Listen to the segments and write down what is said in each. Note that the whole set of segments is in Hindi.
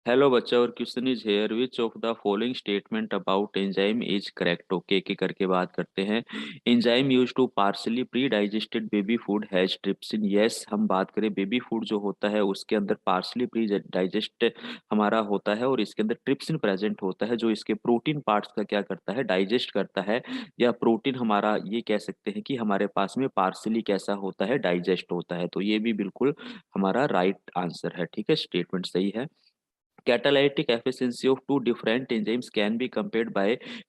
हेलो बच्चा और question is here which of the following statement about enzyme is correct. Okay के करके बात करते हैं। Enzyme use to partially predigested baby food has trypsin. Yes, हम बात करें बेबी फूड जो होता है उसके अंदर पार्सली प्री डाइजेस्ट हमारा होता है और इसके अंदर ट्रिप्सिन प्रेजेंट होता है जो इसके प्रोटीन पार्ट्स का क्या करता है, डाइजेस्ट करता है। या प्रोटीन हमारा ये कह सकते हैं कि हमारे पास में पार्सली कैसा होता है, डाइजेस्ट होता है। तो ये भी बिल्कुल हमारा राइट आंसर है। ठीक है, स्टेटमेंट सही है। Catalytic efficiency of two different enzymes can be compared by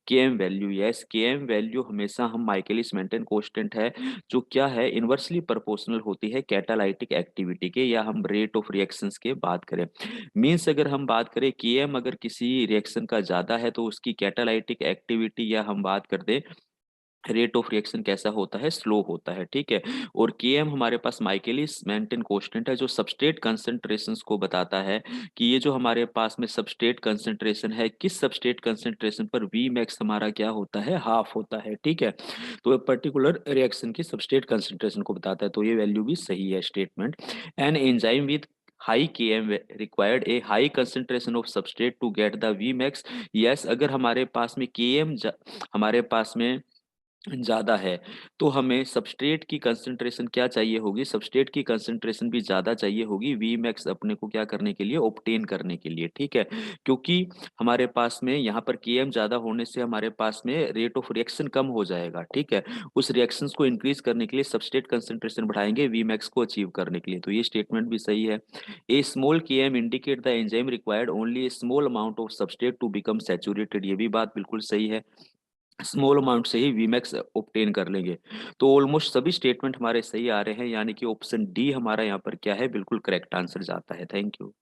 Km value. Yes, Km value हमेशा हम माइकलिस मेंटेन कांस्टेंट है जो क्या है, इनवर्सली प्रोपोर्शनल होती है कैटालाइटिक एक्टिविटी के, या हम रेट ऑफ रिएक्शंस के बात करें। मींस अगर हम बात करें Km अगर किसी रिएक्शन का ज्यादा है तो उसकी कैटालाइटिक एक्टिविटी, या हम बात कर दें रेट ऑफ रिएक्शन कैसा होता है, स्लो होता है। ठीक है। और Km हमारे पास माइकेलिस मेंटेन कांस्टेंट है जो सबस्ट्रेट कंसंट्रेशंस को बताता है कि ये जो हमारे पास में सबस्ट्रेट कंसंट्रेशन है, किस सबस्ट्रेट कंसंट्रेशन पर वी मैक्स हमारा क्या होता है, हाफ होता है। ठीक है। तो पर्टिकुलर रिएक्शन की सबस्ट्रेट कंसंट्रेशन को बताता है। तो ये वैल्यू भी सही है statement. An enzyme with high Km required a high concentration of substrate to get the v max. Yes, अगर हमारे पास में हमारे पास में ज्यादा है तो हमें सबस्ट्रेट की कंसंट्रेशन क्या चाहिए होगी, सबस्ट्रेट की कंसंट्रेशन भी ज्यादा चाहिए होगी वी मैक्स अपने को क्या करने के लिए, ऑब्टेन करने के लिए। ठीक है। क्योंकि हमारे पास में यहाँ पर Km ज्यादा होने से हमारे पास में रेट ऑफ रिएक्शन कम हो जाएगा। ठीक है। उस रिएक्शंस को इंक्रीज करने के लिए सबस्ट्रेट कंसंट्रेशन बढ़ाएंगे वी मैक्स को अचीव करने के लिए। तो ये स्टेटमेंट भी सही है। A small Km indicate the enzyme required only a small amount of substrate to become saturated. ये भी बात बिल्कुल सही है। स्मॉल अमाउंट से ही वीमैक्स ऑब्टेन कर लेंगे। तो ऑलमोस्ट सभी स्टेटमेंट हमारे सही आ रहे हैं, यानी कि ऑप्शन डी हमारा यहाँ पर क्या है, बिल्कुल करेक्ट आंसर जाता है। Thank you.